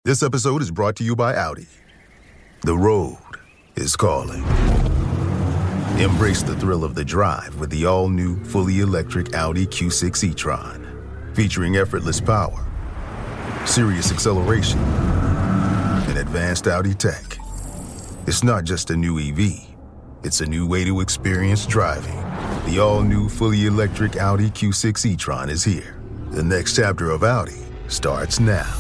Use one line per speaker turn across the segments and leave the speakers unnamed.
This episode is brought to you by Audi. The road is calling. Embrace the thrill of the drive with the all-new, fully electric Audi Q6 e-tron. Featuring effortless power, serious acceleration, and advanced Audi tech. It's not just a new EV, it's a new way to experience driving. The all-new, fully electric Audi Q6 e-tron is here. The next chapter of Audi starts now.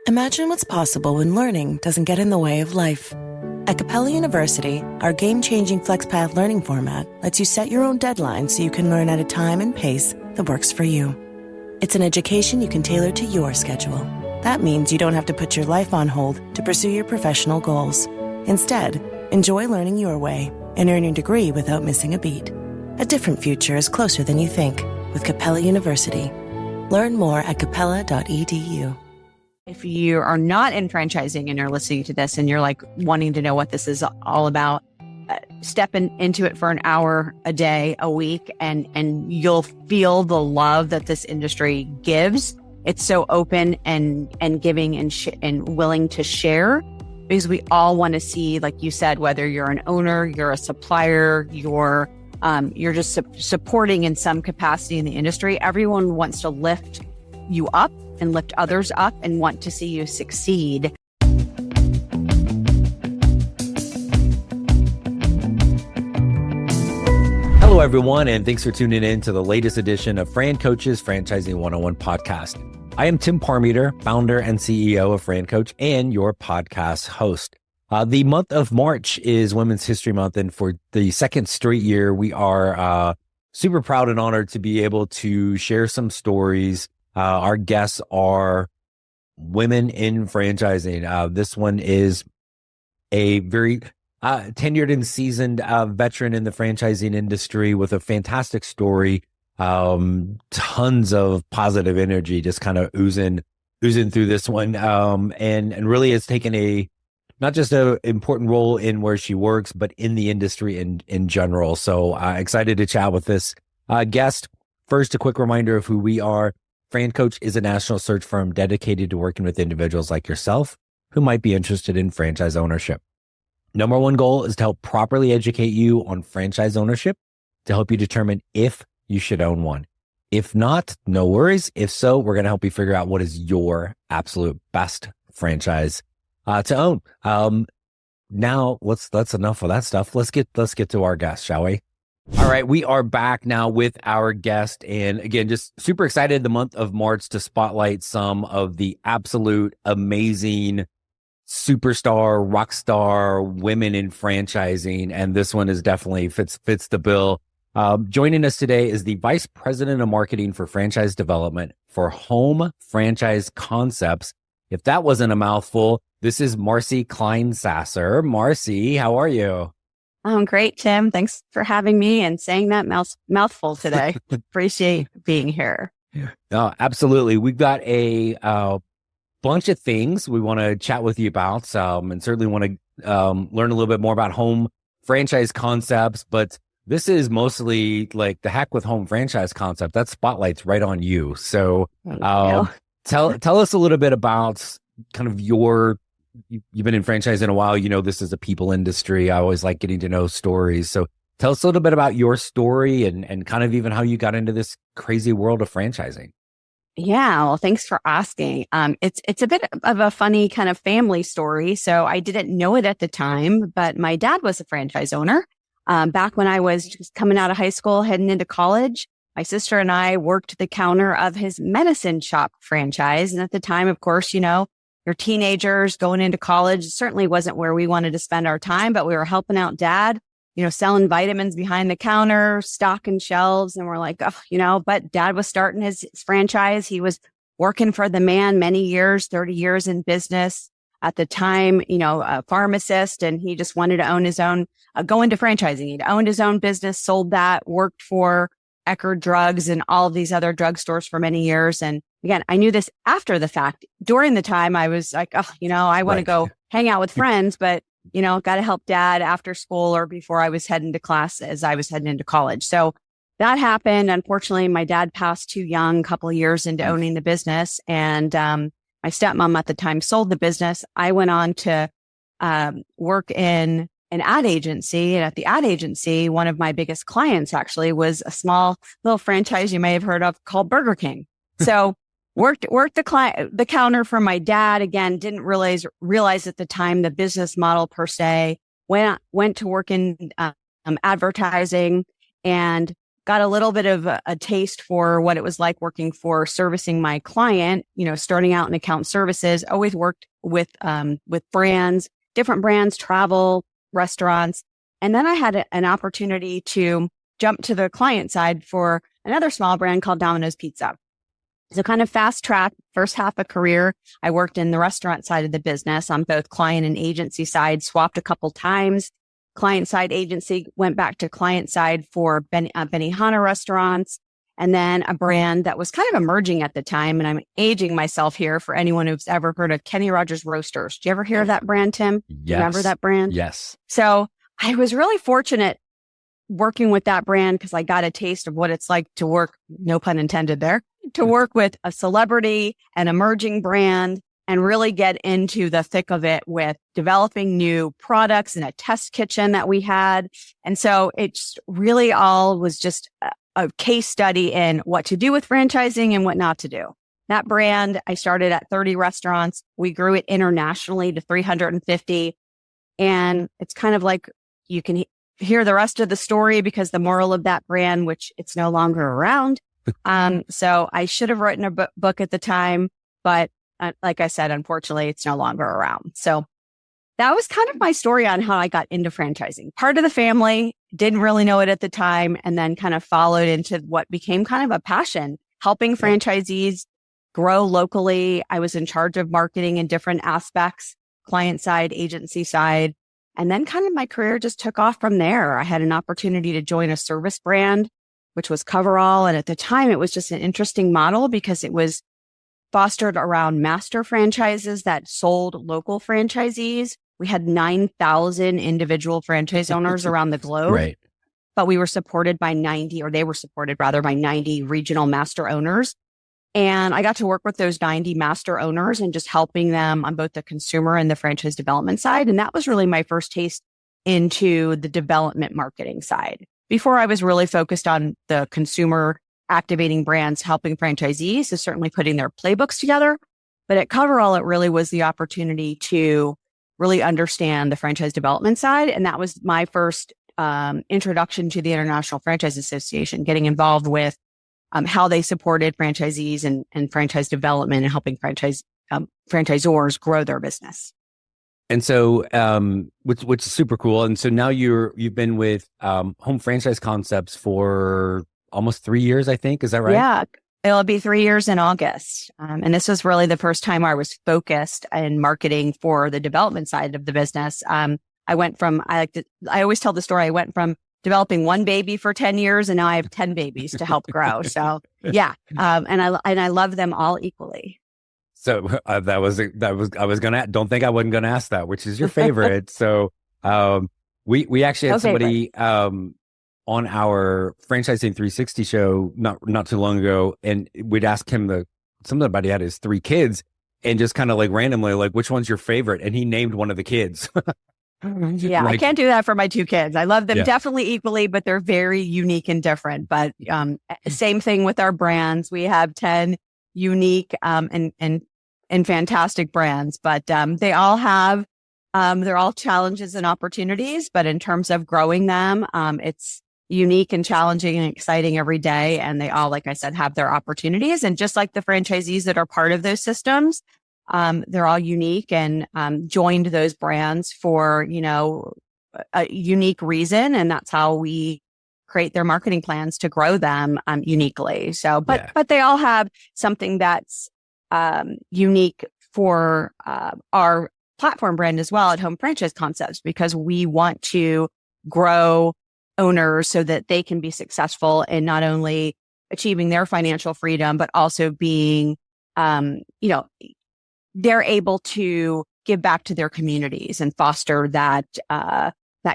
Imagine what's possible when learning doesn't get in the way of life. At Capella University, our game-changing FlexPath learning format lets you set your own deadlines so you can learn at a time and pace that works for you. It's an education you can tailor to your schedule. That means you don't have to put your life on hold to pursue your professional goals. Instead, enjoy learning your way and earn your degree without missing a beat. A different future is closer than you think with Capella University. Learn more at capella.edu.
If you are not in franchising and you're listening to this and you're like wanting to know what this is all about, step into it for an hour a day, a week, and you'll feel the love that this industry gives. It's so open and giving and willing to share, because we all want to see, like you said, whether you're an owner, you're a supplier, you're just supporting in some capacity in the industry. Everyone wants to lift you up and lift others up and want to see you succeed.
Hello, everyone, and thanks for tuning in to the latest edition of Fran Coach's Franchising 101 podcast. I am Tim Parmeter, founder and CEO of Fran Coach and your podcast host. The month of March is Women's History Month, and for the second straight year, we are super proud and honored to be able to share some stories. Our guests are women in franchising. This one is a very tenured and seasoned veteran in the franchising industry with a fantastic story. Tons of positive energy just kind of oozing through this one. And really has taken not just an important role in where she works, but in the industry in general. So excited to chat with this guest. First, a quick reminder of who we are. Fran Coach is a national search firm dedicated to working with individuals like yourself who might be interested in franchise ownership. Number one goal is to help properly educate you on franchise ownership to help you determine if you should own one. If not, no worries. If so, we're going to help you figure out what is your absolute best franchise to own. Now that's enough of that stuff. Let's get to our guest, shall we? All right, we are back now with our guest, and again, just super excited the month of March to spotlight some of the absolute amazing superstar, rock star women in franchising, and this one is definitely fits the bill. Joining us today is the Vice President of Marketing for Franchise Development for Home Franchise Concepts. If that wasn't a mouthful, this is Marci Kleinsasser. Marci, how are you?
I'm great, Tim. Thanks for having me and saying that mouthful today. Appreciate being here.
Absolutely. We've got a bunch of things we want to chat with you about, and certainly want to learn a little bit more about home franchise concepts. But this is mostly like the heck with home franchise concept. That spotlight's right on you. So tell us a little bit about kind of you've been in franchising a while. You know, this is a people industry. I always like getting to know stories. So tell us a little bit about your story and kind of even how you got into this crazy world of franchising.
Yeah, well, thanks for asking. It's a bit of a funny kind of family story. So I didn't know it at the time, but my dad was a franchise owner. Back when I was just coming out of high school, heading into college, my sister and I worked the counter of his medicine shop franchise. And at the time, of course, you know, you're teenagers going into college. It certainly wasn't where we wanted to spend our time, but we were helping out dad, you know, selling vitamins behind the counter, stocking shelves. And we're like, oh, you know, but dad was starting his franchise. He was working for the man many years, 30 years in business. At the time, you know, a pharmacist, and he just wanted to own his own, go into franchising. He'd owned his own business, sold that, worked for Eckerd Drugs and all of these other drugstores for many years. And again, I knew this after the fact. During the time, I was like, oh, you know, I want to go hang out with friends, but, you know, got to help dad after school or before I was heading to class as I was heading into college. So that happened. Unfortunately, my dad passed too young, a couple of years into owning the business. And my stepmom at the time sold the business, I went on to work in an ad agency. And at the ad agency, one of my biggest clients actually was a small little franchise you may have heard of called Burger King. So worked the counter for my dad. Again, didn't realize at the time the business model per se. Went to work in advertising and got a little bit of a taste for what it was like working for servicing my client, starting out in account services. Always worked with brands, different brands, travel, restaurants. And then I had an opportunity to jump to the client side for another small brand called Domino's Pizza. So kind of fast track, first half of career, I worked in the restaurant side of the business on both client and agency side, swapped a couple times. Client side agency, went back to client side for Benihana restaurants, and then a brand that was kind of emerging at the time. And I'm aging myself here for anyone who's ever heard of Kenny Rogers Roasters. Do you ever hear of that brand, Tim?
Yes.
Remember that brand?
Yes.
So I was really fortunate working with that brand because I got a taste of what it's like to work, no pun intended there, to work with a celebrity, an emerging brand, and really get into the thick of it with developing new products in a test kitchen that we had. And so it's really all was just a case study in what to do with franchising and what not to do. That brand, I started at 30 restaurants. We grew it internationally to 350. And it's kind of like you can hear the rest of the story because the moral of that brand, which it's no longer around. So I should have written a book at the time, but like I said, unfortunately, it's no longer around. So that was kind of my story on how I got into franchising. Part of the family, didn't really know it at the time, and then kind of followed into what became kind of a passion, helping franchisees grow locally. I was in charge of marketing in different aspects, client side, agency side. And then kind of my career just took off from there. I had an opportunity to join a service brand, which was Coverall. And at the time, it was just an interesting model because it was fostered around master franchises that sold local franchisees. We had 9,000 individual franchise owners around the globe,
Right.
But we were supported by 90, or they were supported rather by 90 regional master owners. And I got to work with those 90 master owners and just helping them on both the consumer and the franchise development side. And that was really my first taste into the development marketing side. Before I was really focused on the consumer activating brands, helping franchisees, so certainly putting their playbooks together. But at Coverall, it really was the opportunity to really understand the franchise development side. And that was my first introduction to the International Franchise Association, getting involved with how they supported franchisees and franchise development and helping franchisors grow their business.
And so, which is super cool. And so now you've been with Home Franchise Concepts for almost 3 years, I think. Is that right?
Yeah, it'll be 3 years in August. And this was really the first time I was focused in marketing for the development side of the business. I went from, I always tell the story, I went from developing one baby for 10 years and now I have 10 babies to help grow. So yeah. And I love them all equally.
So I was don't think I wasn't going to ask that, which is your favorite. So, we actually had somebody, on our Franchising 360 show not too long ago, and we'd ask him somebody had his 3 kids and just kind of like randomly, like, which one's your favorite? And he named one of the kids.
Yeah, I can't do that for my 2 kids. I love them definitely equally, but they're very unique and different. But same thing with our brands. We have 10 unique and fantastic brands, but they all have they're all challenges and opportunities. But in terms of growing them, it's unique and challenging and exciting every day. And they all, like I said, have their opportunities. And just like the franchisees that are part of those systems, they're all unique and joined those brands for, a unique reason. And that's how we create their marketing plans to grow them uniquely. So, but they all have something that's unique for our platform brand as well at Home Franchise Concepts, because we want to grow owners so that they can be successful in not only achieving their financial freedom, but also being, they're able to give back to their communities and foster that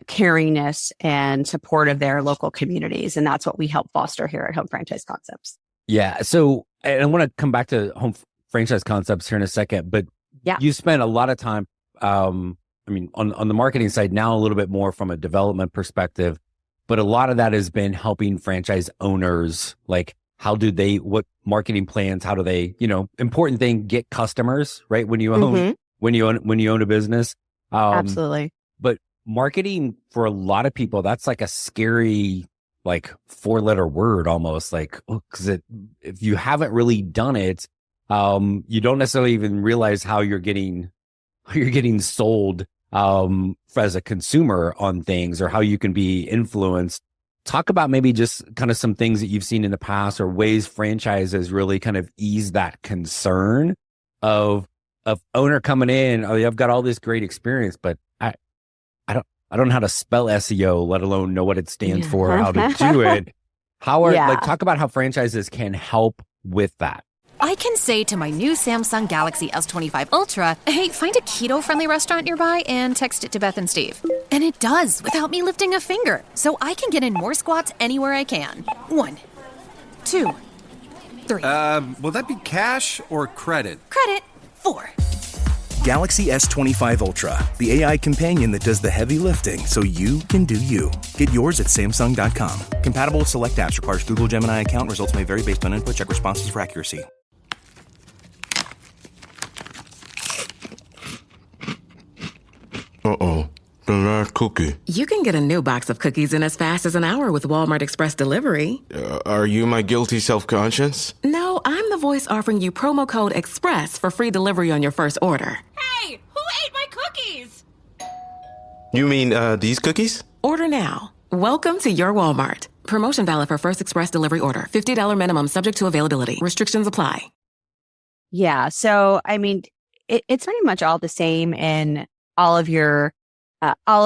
caringness and support of their local communities. And that's what we help foster here at Home Franchise Concepts.
Yeah. So, and I want to come back to Home franchise concepts here in a second, but
Yeah.
you spent a lot of time, on the marketing side now, a little bit more from a development perspective, but a lot of that has been helping franchise owners, like what marketing plans, how do they, important thing, get customers, right? When you own, when you own a business.
Absolutely.
But marketing for a lot of people, that's like a scary, like 4-letter word almost, like, because if you haven't really done it, you don't necessarily even realize how you're getting sold as a consumer on things, or how you can be influenced. Talk about maybe just kind of some things that you've seen in the past, or ways franchises really kind of ease that concern of owner coming in. Oh, I've got all this great experience, but I don't know how to spell SEO, let alone know what it stands for, how to do it. Talk about how franchises can help with that.
I can say to my new Samsung Galaxy S25 Ultra, hey, find a keto-friendly restaurant nearby, and text it to Beth and Steve. And it does, without me lifting a finger. So I can get in more squats anywhere I can. 1, 2, 3.
Will that be cash or credit?
Credit. 4.
Galaxy S25 Ultra, the AI companion that does the heavy lifting so you can do you. Get yours at Samsung.com. Compatible with select apps. Requires Google Gemini account. Results may vary based on input. Check responses for accuracy.
Uh-oh. The last cookie.
You can get a new box of cookies in as fast as an hour with Walmart Express Delivery.
Are you my guilty self-conscience?
No, I'm the voice offering you promo code EXPRESS for free delivery on your first order.
Hey, who ate my cookies?
You mean, these cookies?
Order now. Welcome to your Walmart. Promotion valid for first express delivery order. $50 minimum subject to availability. Restrictions apply.
Yeah. So, it's pretty much all the same in all of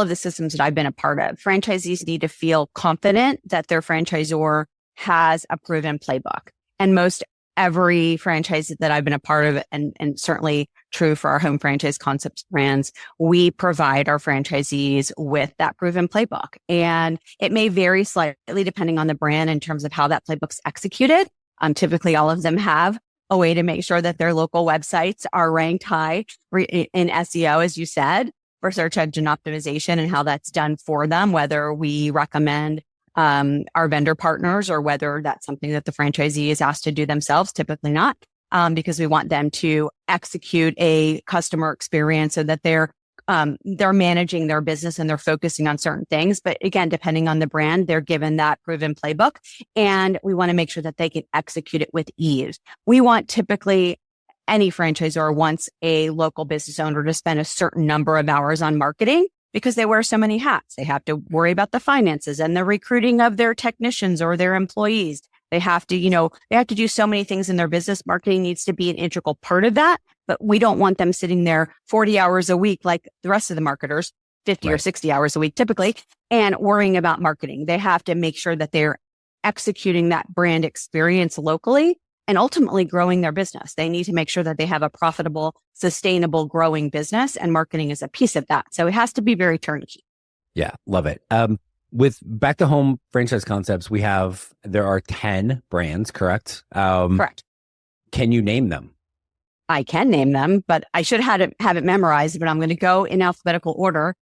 the systems that I've been a part of. Franchisees need to feel confident that their franchisor has a proven playbook. And most every franchise that I've been a part of, and certainly true for our home franchise concepts brands, we provide our franchisees with that proven playbook. And it may vary slightly depending on the brand in terms of how that playbook's executed. Typically, all of them have a way to make sure that their local websites are ranked high in SEO, as you said, for search engine optimization, and how that's done for them, whether we recommend our vendor partners or whether that's something that the franchisee is asked to do themselves. Typically not, because we want them to execute a customer experience so that they're managing their business and they're focusing on certain things. But again, depending on the brand, they're given that proven playbook, and we want to make sure that they can execute it with ease. We want typically any franchisor wants a local business owner to spend a certain number of hours on marketing because they wear so many hats. They have to worry about the finances and the recruiting of their technicians or their employees. They have to, do so many things in their business. Marketing needs to be an integral part of that, but we don't want them sitting there 40 hours a week like the rest of the marketers, 50 or 60 hours a week typically, and worrying about marketing. They have to make sure that they're executing that brand experience locally and ultimately growing their business. They need to make sure that they have a profitable, sustainable, growing business, and marketing is a piece of that. So it has to be very turnkey.
Yeah, love it. With Back to Home Franchise Concepts, there are 10 brands, correct?
Correct.
Can you name them?
I can name them, but I should have it memorized, but I'm going to go in alphabetical order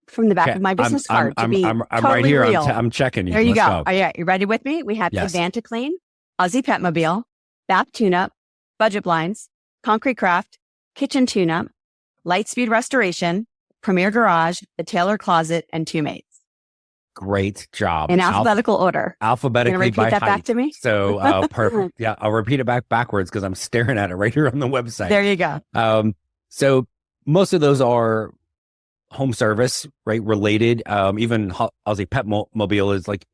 from the back of my business card.
I'm
totally
right here.
real.
I'm checking you.
There you
Let's
go. Are you ready with me? We have
Yes.
Advanta Clean, Aussie Petmobile, BAP Tune-Up, Budget Blinds, Concrete Craft, Kitchen Tune-Up, Lightspeed Restoration, Premier Garage, The Taylor Closet, and Two Mates.
Great job.
In alphabetical order.
Alphabetically
You're gonna repeat
by
that
height.
back to me?
So perfect. Yeah, I'll repeat it backwards because I'm staring at it right here on the website.
There you go.
So most of those are home service, right? Related. Even Aussie Pet Mobile is like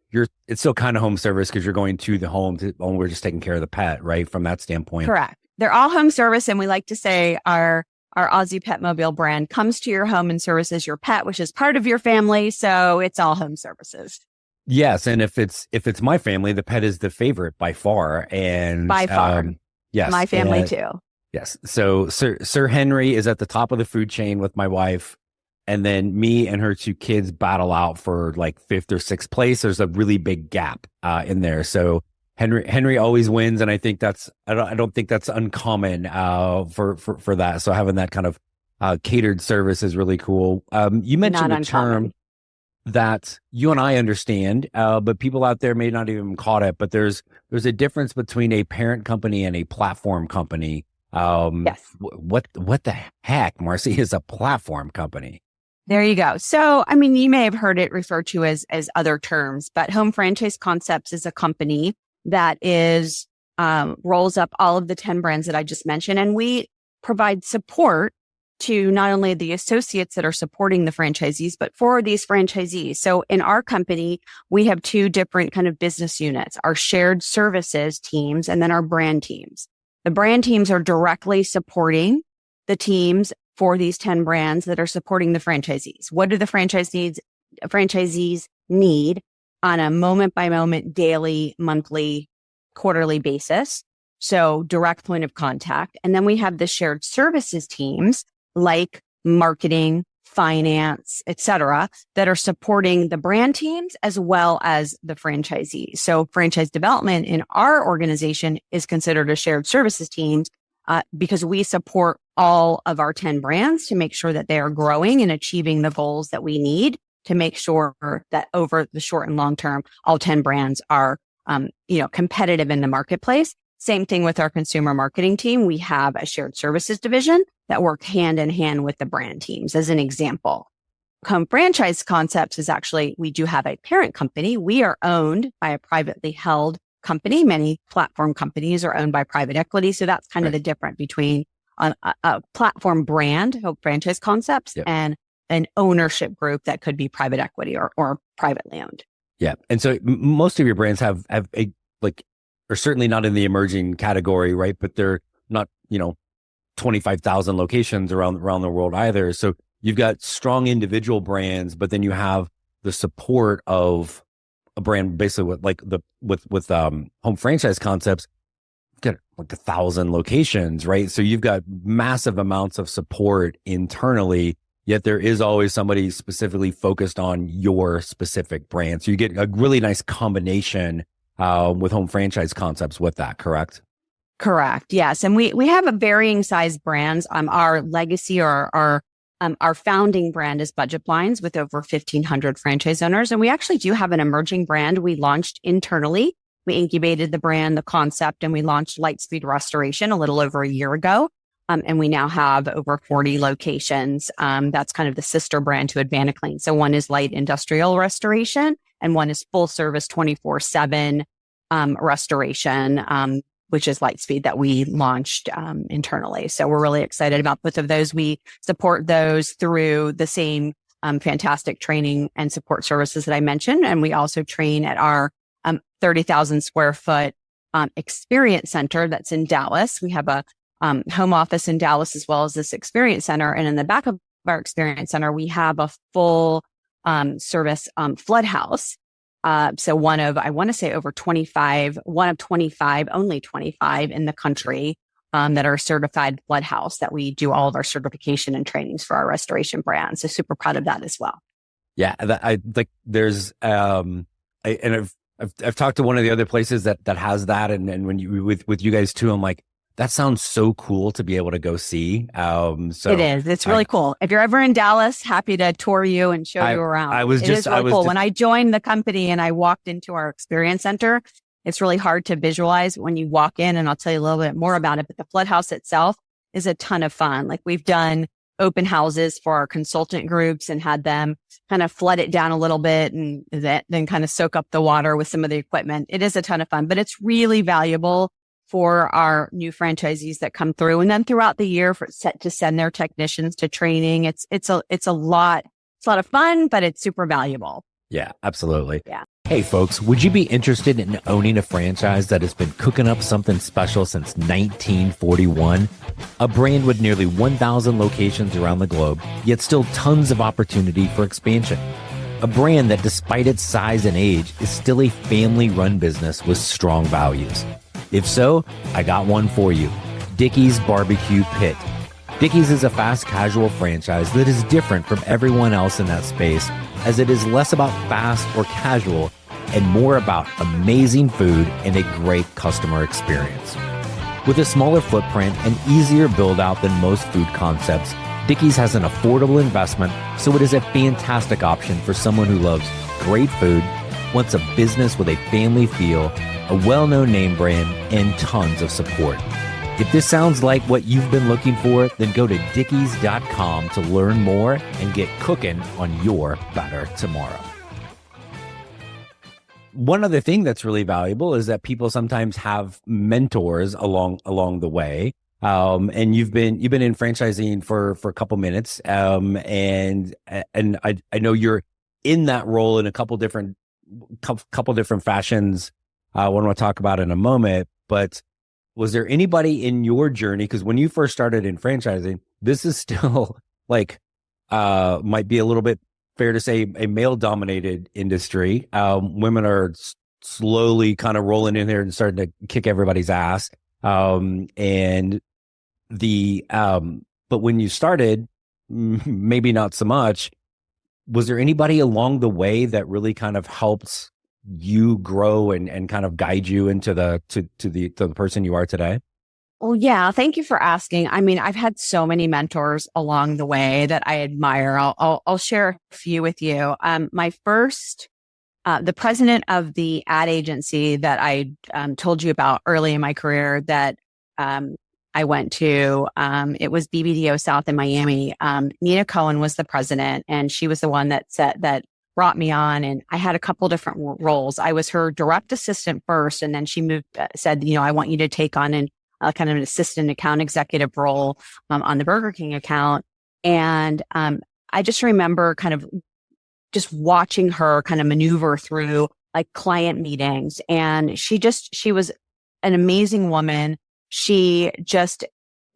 it's still kind of home service because you're going to the home we're just taking care of the pet, right? From that standpoint.
Correct. They're all home service, and we like to say our Aussie Petmobile brand comes to your home and services your pet, which is part of your family. So it's all home services.
Yes, and if it's my family, the pet is the favorite by far, and
By far.
Yes,
My family too.
Yes. So Sir Henry is at the top of the food chain with my wife. And then me and her two kids battle out for like 5th or 6th place. There's a really big gap in there. So Henry always wins, and I think I don't think that's uncommon for that. So having that kind of catered service is really cool. You mentioned a term that you and I understand, but people out there may not even caught it. But there's a difference between a parent company and a platform company.
Yes.
What the heck, Marci, is a platform company?
There you go. So, I mean, you may have heard it referred to as other terms, but Home Franchise Concepts is a company that rolls up all of the 10 brands that I just mentioned. And we provide support to not only the associates that are supporting the franchisees, but for these franchisees. So in our company, we have two different kind of business units, our shared services teams and then our brand teams. The brand teams are directly supporting the teams for these 10 brands that are supporting the franchisees. What do the franchisees need on a moment by moment, daily, monthly, quarterly basis? So direct point of contact. And then we have the shared services teams like marketing, finance, et cetera, that are supporting the brand teams as well as the franchisees. So franchise development in our organization is considered a shared services team because we support all of our 10 brands to make sure that they are growing and achieving the goals that we need to make sure that over the short and long term, all 10 brands are, competitive in the marketplace. Same thing with our consumer marketing team. We have a shared services division that work hand in hand with the brand teams. As an example, Home Franchise Concepts is actually, we do have a parent company. We are owned by a privately held company. Many platform companies are owned by private equity. So that's kind of the difference between a platform brand, Home Franchise Concepts, and an ownership group that could be private equity or privately owned.
Yeah. And so most of your brands have are certainly not in the emerging category, right? But they're not, 25,000 locations around the world either. So you've got strong individual brands, but then you have the support of a brand basically with Home Franchise Concepts. Got like 1,000 locations, right? So you've got massive amounts of support internally, yet there is always somebody specifically focused on your specific brand. So you get a really nice combination with Home Franchise Concepts with that, correct?
Correct. Yes. And we have a varying size brands. Our legacy or our founding brand is Budget Blinds with over 1,500 franchise owners. And we actually do have an emerging brand we launched internally. We incubated the brand, the concept, and we launched Lightspeed Restoration a little over a year ago. And we now have over 40 locations. That's kind of the sister brand to Advanced. So one is light industrial restoration and one is full service 24/7 restoration, which is Lightspeed that we launched internally. So we're really excited about both of those. We support those through the same fantastic training and support services that I mentioned. And we also train at our 30,000 square foot experience center that's in Dallas. We have a home office in Dallas as well as this experience center. And in the back of our experience center, we have a full service flood house. So one of 25, only 25 in the country that are certified flood house that we do all of our certification and trainings for our restoration brand. So super proud of that as well.
Yeah. I've talked to one of the other places that has that. And when you, with you guys too, I'm like, that sounds so cool to be able to go see. So
it is. It's really cool. If you're ever in Dallas, happy to tour you and show you around. It is really cool. When I joined the company and I walked into our experience center, it's really hard to visualize when you walk in, and I'll tell you a little bit more about it. But the flood house itself is a ton of fun. Like we've done open houses for our consultant groups and had them kind of flood it down a little bit and then kind of soak up the water with some of the equipment. It is a ton of fun, but it's really valuable for our new franchisees that come through. And then throughout the year to send their technicians to training. It's a lot of fun, but it's super valuable.
Yeah, absolutely.
Yeah.
Hey folks, would you be interested in owning a franchise that has been cooking up something special since 1941? A brand with nearly 1,000 locations around the globe, yet still tons of opportunity for expansion. A brand that despite its size and age is still a family-run business with strong values. If so, I got one for you. Dickey's Barbecue Pit. Dickey's is a fast casual franchise that is different from everyone else in that space, as it is less about fast or casual and more about amazing food and a great customer experience. With a smaller footprint and easier build out than most food concepts, Dickey's has an affordable investment, so it is a fantastic option for someone who loves great food, wants a business with a family feel, a well-known name brand, and tons of support. If this sounds like what you've been looking for, then go to dickeys.com to learn more and get cooking on your better tomorrow. One other thing that's really valuable is that people sometimes have mentors along the way. And you've been in franchising for a couple minutes. And I know you're in that role in a couple different fashions. One I'll talk about in a moment, but was there anybody in your journey? Because when you first started in franchising, this is still like, might be a little bit fair to say a male dominated industry. Women are slowly kind of rolling in there and starting to kick everybody's ass. But when you started, maybe not so much. Was there anybody along the way that really kind of helped you grow and kind of guide you into the person you are today?
Well, yeah. Thank you for asking. I mean, I've had so many mentors along the way that I admire. I'll share a few with you. My first, the president of the ad agency that I told you about early in my career that I went to, it was BBDO South in Miami. Nina Cohen was the president, and she was the one that brought me on. And I had a couple different roles. I was her direct assistant first, and then she said, I want you to take on kind of an assistant account executive role on the Burger King account. And I just remember kind of just watching her kind of maneuver through like client meetings. And she was an amazing woman. She just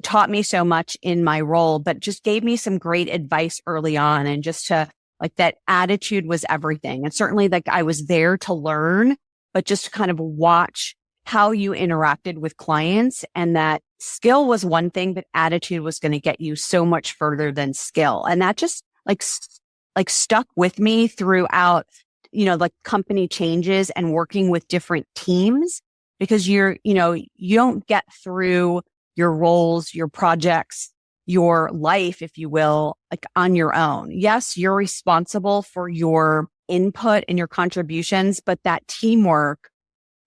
taught me so much in my role, but just gave me some great advice early on. And just to like that attitude was everything. And certainly like I was there to learn, but just to kind of watch how you interacted with clients, and that skill was one thing, but attitude was going to get you so much further than skill. And that just like stuck with me throughout, like company changes and working with different teams, because you don't get through your roles, your projects, your life, if you will, like on your own. Yes, you're responsible for your input and your contributions, but that teamwork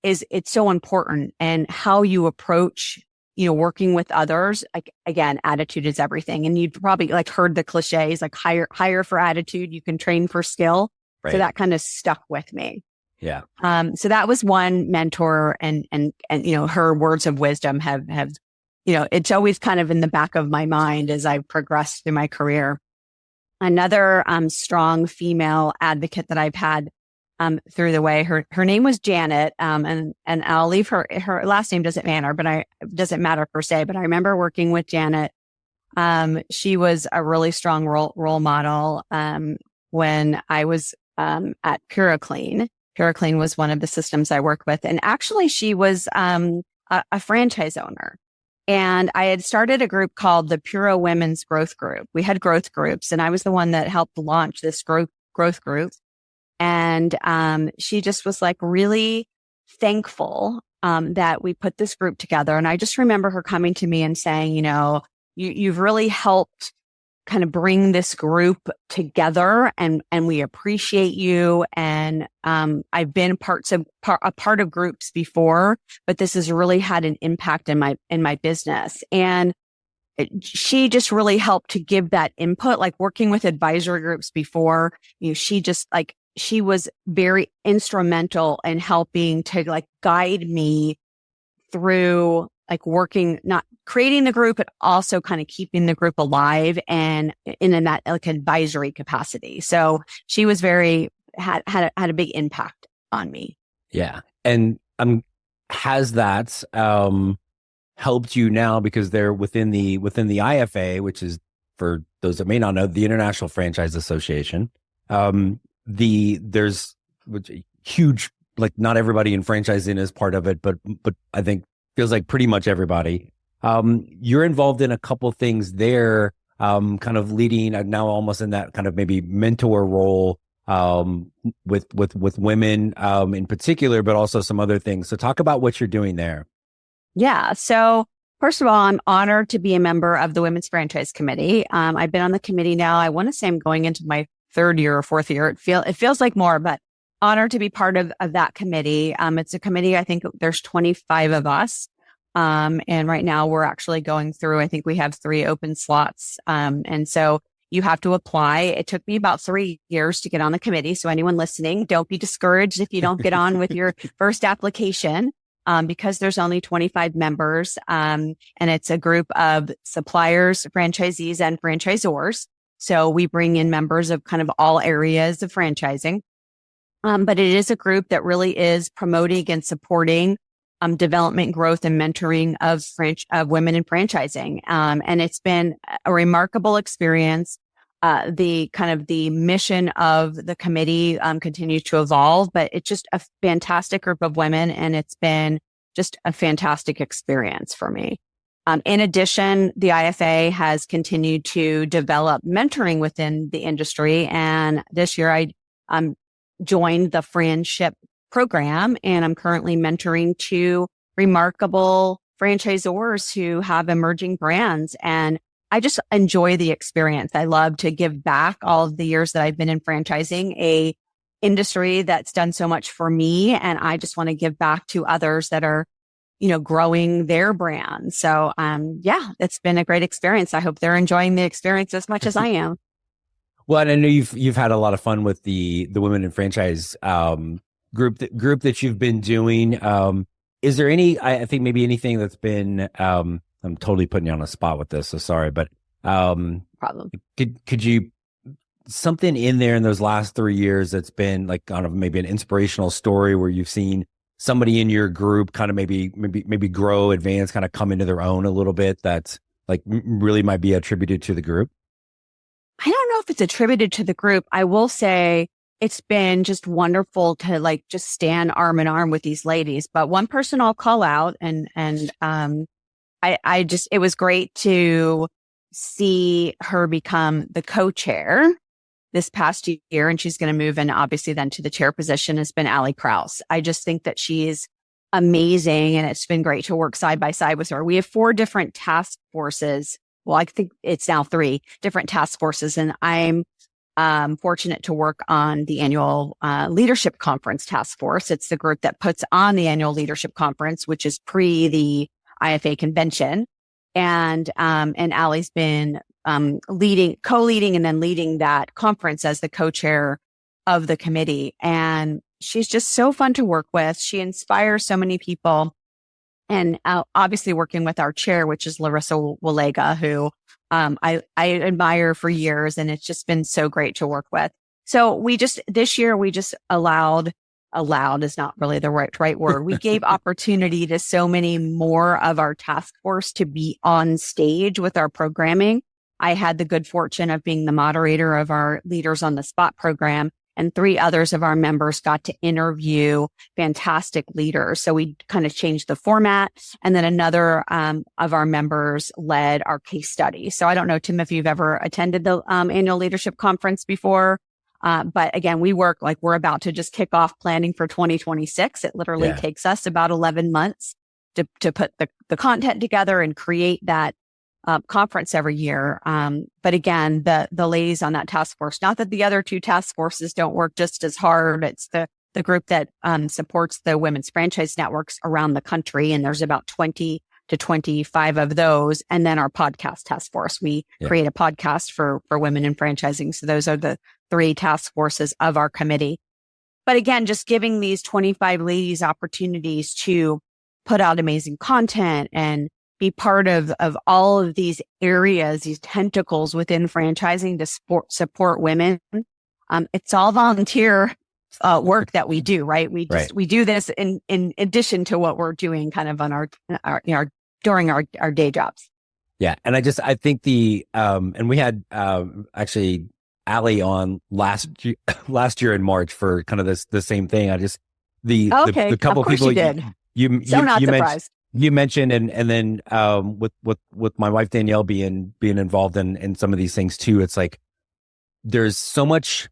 it's so important, and how you approach, working with others. Like, again, attitude is everything. And you've probably like heard the cliches, like hire for attitude, you can train for skill. Right. So that kind of stuck with me.
Yeah.
So that was one mentor, and her words of wisdom have, it's always kind of in the back of my mind as I progressed through my career. Another, strong female advocate that I've had through the way. Her name was Janet. And I'll leave her last name doesn't matter per se, but I remember working with Janet. She was a really strong role model, when I was, at PuraClean. PuraClean was one of the systems I worked with. And actually she was, a franchise owner. And I had started a group called the Pura Women's Growth Group. We had growth groups, and I was the one that helped launch this growth group. And she just was like really thankful that we put this group together. And I just remember her coming to me and saying, you've really helped kind of bring this group together, and we appreciate you. And I've been a part of groups before, but this has really had an impact in my business. And she just really helped to give that input, like working with advisory groups before. She was very instrumental in helping to like guide me through like working, not creating the group, but also kind of keeping the group alive and in that like advisory capacity. So she was had a big impact on me.
Yeah. And has that helped you now, because they're within the IFA, which is, for those that may not know, the International Franchise Association. There's huge, like not everybody in franchising is part of it, but I think feels like pretty much everybody. You're involved in a couple things there, kind of leading now almost in that kind of maybe mentor role. with women in particular, but also some other things. So talk about what you're doing there.
Yeah. So first of all, I'm honored to be a member of the Women's Franchise Committee. I've been on the committee now. I want to say I'm going into my third year or fourth year. It feels like more, but honored to be part of that committee. It's a committee. I think there's 25 of us. And right now we're actually going through, I think we have 3 open slots. And so you have to apply. It took me about 3 years to get on the committee. So anyone listening, don't be discouraged if you don't get on with your first application. Because there's only 25 members, and it's a group of suppliers, franchisees, and franchisors. So we bring in members of kind of all areas of franchising. But it is a group that really is promoting and supporting development, growth, and mentoring of women in franchising. And it's been a remarkable experience. The mission of the committee continues to evolve, but it's just a fantastic group of women, and it's been just a fantastic experience for me. In addition, the IFA has continued to develop mentoring within the industry, and this year I joined the Friendship program, and I'm currently mentoring 2 remarkable franchisors who have emerging brands, and I just enjoy the experience. I love to give back all of the years that I've been in franchising, a industry that's done so much for me. And I just want to give back to others that are, growing their brand. So, it's been a great experience. I hope they're enjoying the experience as much as I am.
Well, and I know you've had a lot of fun with the Women in Franchise, group that you've been doing. Is there any, I think maybe anything that's been, I'm totally putting you on a spot with this, so sorry, but
problem.
Could you something in there in those last 3 years that's been like kind of maybe an inspirational story where you've seen somebody in your group kind of maybe grow, advance, kind of come into their own a little bit that's like really might be attributed to the group?
I don't know if it's attributed to the group. I will say it's been just wonderful to just stand arm in arm with these ladies. But one person I'll call out and it was great to see her become the co-chair this past year. And she's going to move in obviously then to the chair position has been Allie Krause. I just think that she's amazing. And it's been great to work side by side with her. We have 4 different task forces. Well, I think it's now 3 different task forces. And I'm fortunate to work on the annual leadership conference task force. It's the group that puts on the annual leadership conference, which is pre the IFA convention. And Allie's been co-leading and then leading that conference as the co-chair of the committee. And she's just so fun to work with. She inspires so many people. And obviously working with our chair, which is Larissa Walega, who I admire for years. And it's just been so great to work with. So this year we just allowed is not really the right word. We gave opportunity to so many more of our task force to be on stage with our programming. I had the good fortune of being the moderator of our Leaders on the Spot program, and 3 others of our members got to interview fantastic leaders. So we kind of changed the format. And then another of our members led our case study. So I don't know, Tim, if you've ever attended the annual leadership conference before. But again, we work like we're about to just kick off planning for 2026. It literally takes us about 11 months to put the content together and create that conference every year. But again, the ladies on that task force, not that the other 2 task forces don't work just as hard. It's the group that supports the women's franchise networks around the country. And there's about 20 to 25 of those. And then our podcast task force, we create a podcast for women in franchising. So those are the 3 task forces of our committee. But again, just giving these 25 ladies opportunities to put out amazing content and be part of all of these areas, these tentacles within franchising to support women. It's all volunteer work that we do, right? We do this in addition to what we're doing kind of on during our day jobs.
Yeah. And I think and we had actually Allie on last year in March for kind of the same thing. The couple
of people you not surprised.
You mentioned, and then with my wife Danielle being involved in some of these things too, it's like there's so much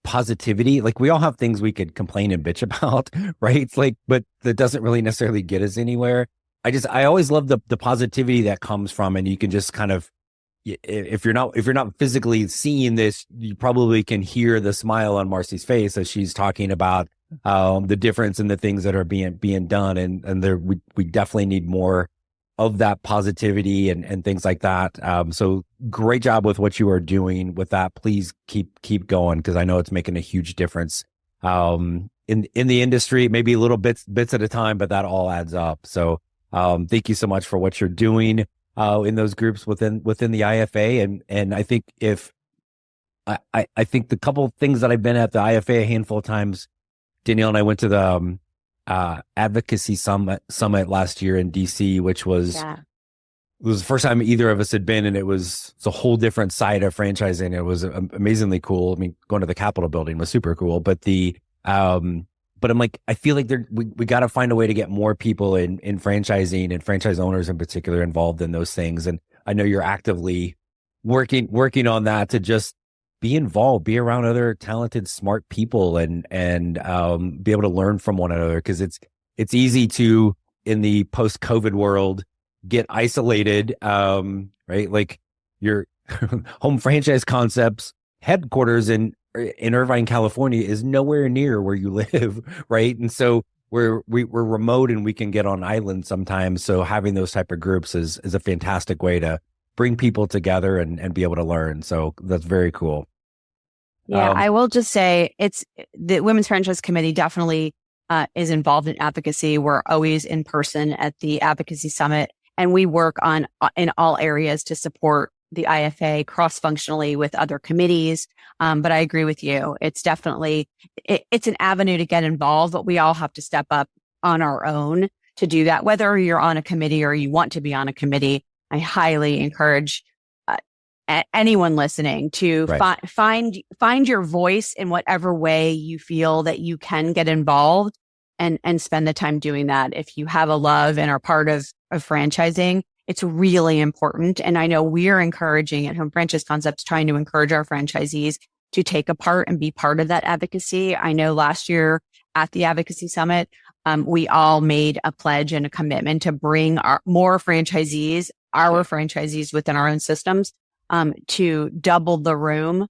positivity. Like we all have things we could complain and bitch about, right? It's like, but that doesn't really necessarily get us anywhere. I always love the positivity that comes from, and you can just kind of, if you're not physically seeing this, you probably can hear the smile on Marci's face as she's talking about the difference in the things that are being done, and there we definitely need more of that positivity and things like that. So great job with what you are doing with that. Please keep going, because I know it's making a huge difference in the industry. Maybe a little bits at a time, but that all adds up. So thank you so much for what you're doing in those groups within the IFA. And I think I think the couple of things that I've been at the IFA a handful of times, Danielle and I went to the advocacy summit last year in DC, which was it was the first time either of us had been, and it's a whole different side of franchising. It was amazingly cool. I mean, going to the Capitol building was super cool, but but I'm like, I feel like we got to find a way to get more people in franchising and franchise owners in particular involved in those things. And I know you're actively working on that, to just be involved, be around other talented, smart people, and be able to learn from one another. Because it's easy to, in the post-COVID world, get isolated, right? Like your home franchise concepts headquarters in Irvine, California is nowhere near where you live, right? And so we're remote and we can get on islands sometimes. So having those type of groups is a fantastic way to bring people together and be able to learn. So that's very cool.
Yeah, I will just say it's the Women's Franchise Committee definitely is involved in advocacy. We're always in person at the Advocacy Summit, and we work in all areas to support the IFA cross-functionally with other committees. But I agree with you. It's definitely, it's an avenue to get involved, but we all have to step up on our own to do that. Whether you're on a committee or you want to be on a committee, I highly encourage anyone listening to find your voice in whatever way you feel that you can get involved and spend the time doing that. If you have a love and are part of franchising, it's really important. And I know we're encouraging at Home Franchise Concepts, trying to encourage our franchisees to take a part and be part of that advocacy. I know last year at the Advocacy Summit, we all made a pledge and a commitment to bring more franchisees, our franchisees within our own systems, to double the room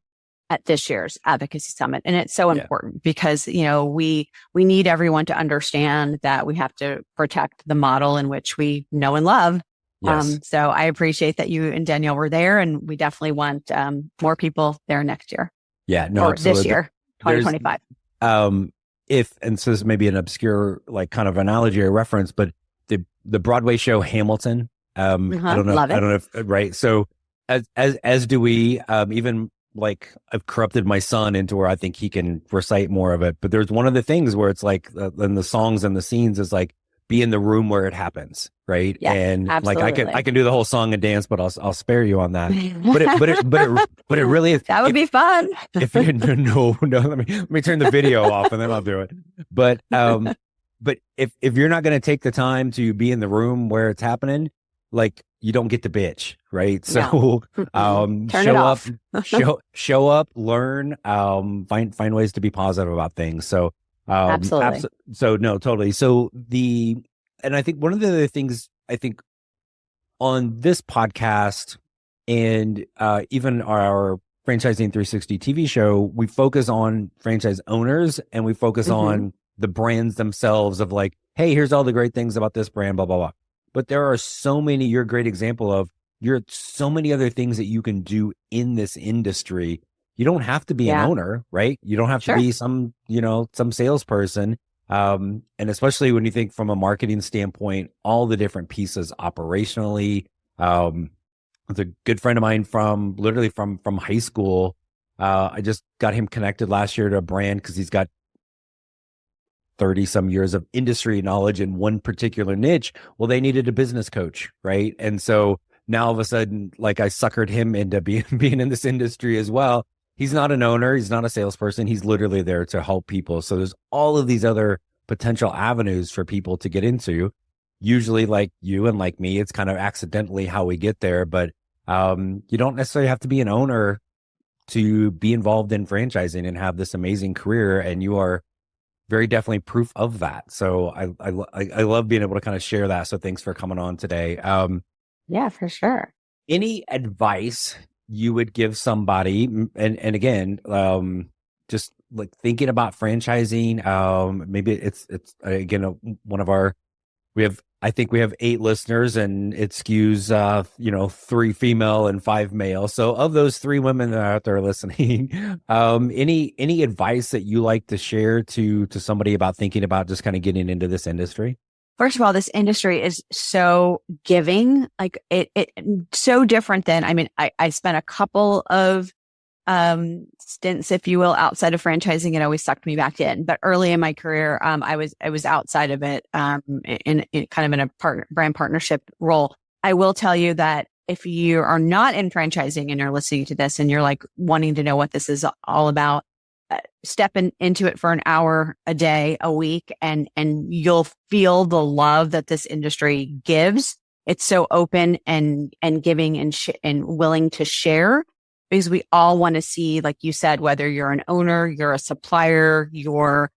at this year's Advocacy Summit. And it's so important because, we need everyone to understand that we have to protect the model in which we know and love. Yes. So I appreciate that you and Danielle were there, and we definitely want more people there next year.
Yeah, no,
or
absolutely.
This year, 2025.
And so this may be an obscure, like, kind of analogy or reference, but the Broadway show Hamilton. I don't know.
Love it.
I don't know if, right. So as do we, even like I've corrupted my son into where I think he can recite more of it. But there's one of the things where it's like, in the songs and the scenes is like, be in the room where it happens, right?
Yes,
and
absolutely.
like I can do the whole song and dance, but I'll spare you on that. But it really is.
That would be fun.
If you no, let me turn the video off and then I'll do it. But if you're not going to take the time to be in the room where it's happening, like, you don't get to bitch, right? So show up, learn, find ways to be positive about things. So
absolutely.
So no, totally. So and I think one of the other things I think on this podcast and even our Franchising 360 TV show, we focus on franchise owners and we focus on the brands themselves of like, hey, here's all the great things about this brand, blah, blah, blah. But there are so many, you're a great example of, so many other things that you can do in this industry. You don't have to be an owner, right? You don't have to be some salesperson. And especially when you think from a marketing standpoint, all the different pieces operationally. It's a good friend of mine from high school. I just got him connected last year to a brand because he's got 30 some years of industry knowledge in one particular niche. Well, they needed a business coach, right? And so now all of a sudden, like, I suckered him into being in this industry as well. He's not an owner. He's not a salesperson. He's literally there to help people. So there's all of these other potential avenues for people to get into. Usually, like you and like me, it's kind of accidentally how we get there. But you don't necessarily have to be an owner to be involved in franchising and have this amazing career. And you are very definitely proof of that. So I love being able to kind of share that. So thanks for coming on today.
Yeah, for sure.
Any advice you would give somebody, and again, just like thinking about franchising, maybe it's again, one of our, I think we have 8 listeners and it skews, 3 female and 5 male. So of those 3 women that are out there listening, any advice that you like to share to somebody about thinking about just kind of getting into this industry?
First of all, this industry is so giving, like it so different than, I spent a couple of stints, if you will, outside of franchising. It always sucked me back in. But early in my career, I was outside of it, in kind of in a brand partnership role. I will tell you that if you are not in franchising and you're listening to this and you're like wanting to know what this is all about, step into it for an hour a day, a week, and you'll feel the love that this industry gives. It's so open and giving and willing to share, because we all want to see, like you said, whether you're an owner, you're a supplier, you're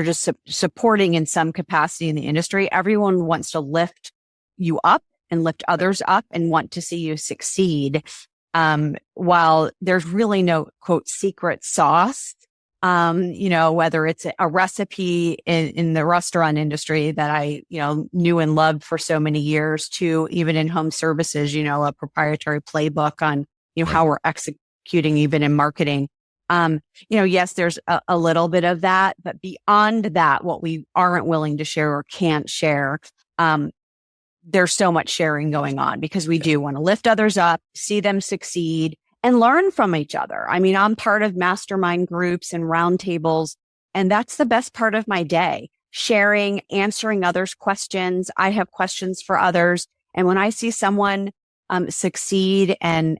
just supporting in some capacity in the industry. Everyone wants to lift you up and lift others up and want to see you succeed. While there's really no quote secret sauce, whether it's a recipe in the restaurant industry that I, knew and loved for so many years, to even in home services, a proprietary playbook on, how we're executing even in marketing. Yes, there's a little bit of that, but beyond that, what we aren't willing to share or can't share, there's so much sharing going on, because we do want to lift others up, see them succeed, and learn from each other. I'm part of mastermind groups and roundtables, and that's the best part of my day. Sharing, answering others' questions. I have questions for others. And when I see someone succeed and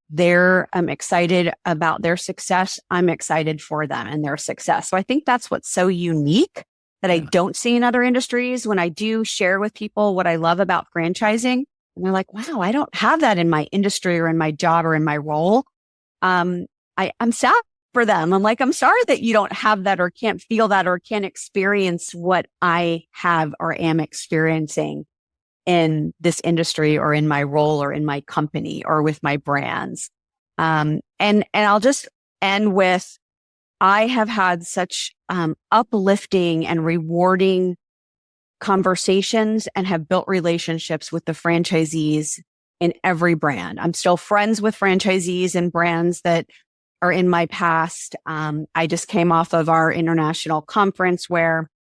they're excited about their success, I'm excited for them and their success. So I think that's what's so unique that I don't see in other industries. When I do share with people what I love about franchising, and they're like, wow, I don't have that in my industry or in my job or in my role. I'm sad for them. I'm like, I'm sorry that you don't have that or can't feel that or can't experience what I have or am experiencing in this industry or in my role or in my company or with my brands. And I'll just end with, I have had such uplifting and rewarding conversations and have built relationships with the franchisees in every brand. I'm still friends with franchisees and brands that are in my past. I just came off of our international conference where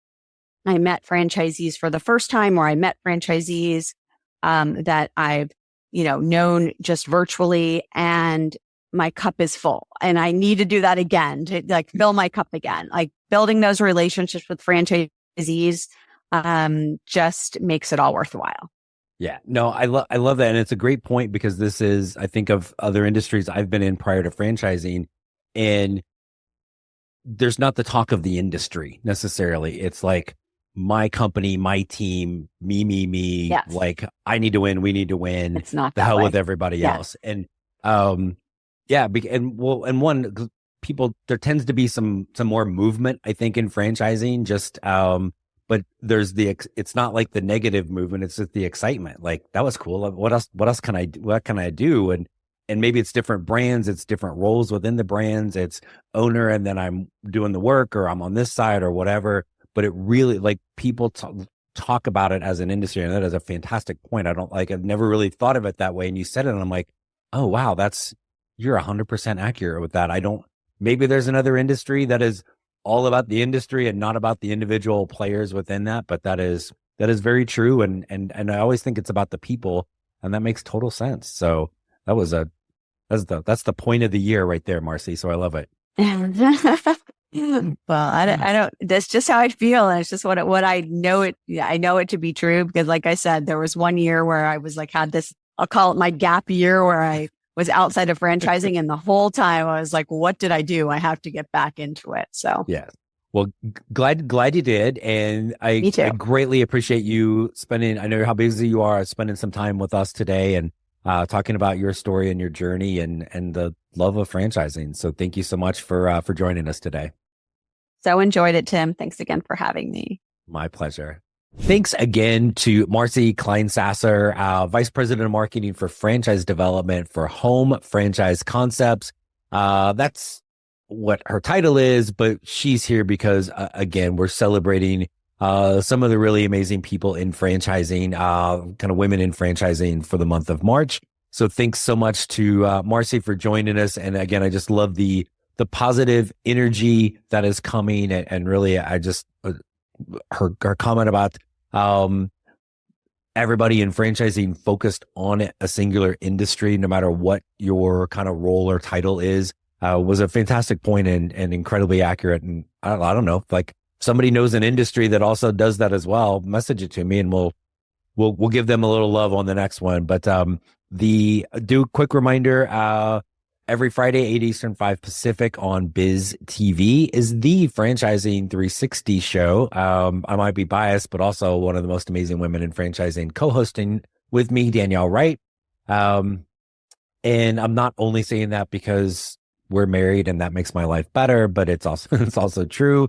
I met franchisees for the first time, or I met franchisees that I've, known just virtually, and my cup is full. And I need to do that again, to like fill my cup again. Like building those relationships with franchisees just makes it all worthwhile.
Yeah, no, I love that. And it's a great point, because this is, I think of other industries I've been in prior to franchising, and there's not the talk of the industry necessarily. It's like my company, my team, me,
Yes.
like I need to win. We need to win.
It's not
the
that
hell
way.
with everybody else. And, people, there tends to be some more movement, I think, in franchising, just, but there's it's not like the negative movement. It's just the excitement. Like, that was cool. What else can I do? What can I do? And maybe it's different brands. It's different roles within the brands. It's owner, and then I'm doing the work, or I'm on this side or whatever. But it really, like, people talk about it as an industry. And that is a fantastic point. I've never really thought of it that way. And you said it, and I'm like, oh, wow, you're 100% accurate with that. Maybe there's another industry that is all about the industry and not about the individual players within that, but that is very true. And I always think it's about the people, and that makes total sense. So that's the point of the year right there, Marci. So I love it.
Well, I don't, that's just how I feel. And it's just what I know it. I know it to be true, because like I said, there was one year where I was like, had this, I'll call it my gap year, where I was outside of franchising. And the whole time I was like, what did I do? I have to get back into it. So
yeah. Well, glad you did. And I greatly appreciate you spending, I know how busy you are, spending some time with us today. And talking about your story and your journey and the love of franchising. So thank you so much for joining us today.
So enjoyed it, Tim. Thanks again for having me.
My pleasure. Thanks again to Marci Kleinsasser, Vice President of Marketing for Franchise Development for Home Franchise Concepts. That's what her title is, but she's here because, again, we're celebrating some of the really amazing people in franchising, kind of women in franchising for the month of March. So thanks so much to Marci for joining us. And again, I just love the positive energy that is coming. And really, I just... her comment about everybody in franchising focused on a singular industry, no matter what your kind of role or title is, was a fantastic point and incredibly accurate. And I don't know, like somebody knows an industry that also does that as well, message it to me and we'll give them a little love on the next one. But do quick reminder, every Friday, 8 Eastern, 5 Pacific on Biz TV is the Franchising 360 show. I might be biased, but also one of the most amazing women in franchising co-hosting with me, Danielle Wright. And I'm not only saying that because we're married and that makes my life better, but it's also true.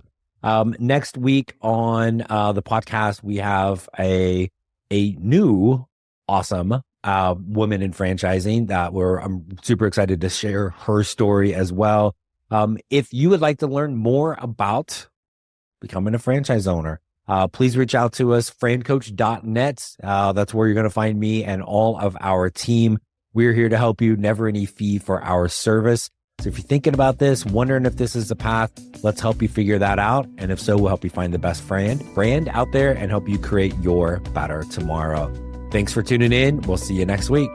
Next week on the podcast, we have a new awesome woman in franchising that I'm super excited to share her story as well. If you would like to learn more about becoming a franchise owner, please reach out to us, francoach.net. That's where you're going to find me and all of our team. We're here to help you, never any fee for our service. So if you're thinking about this, wondering if this is the path, let's help you figure that out. And if so, we'll help you find the best brand out there and help you create your better tomorrow. Thanks for tuning in. We'll see you next week.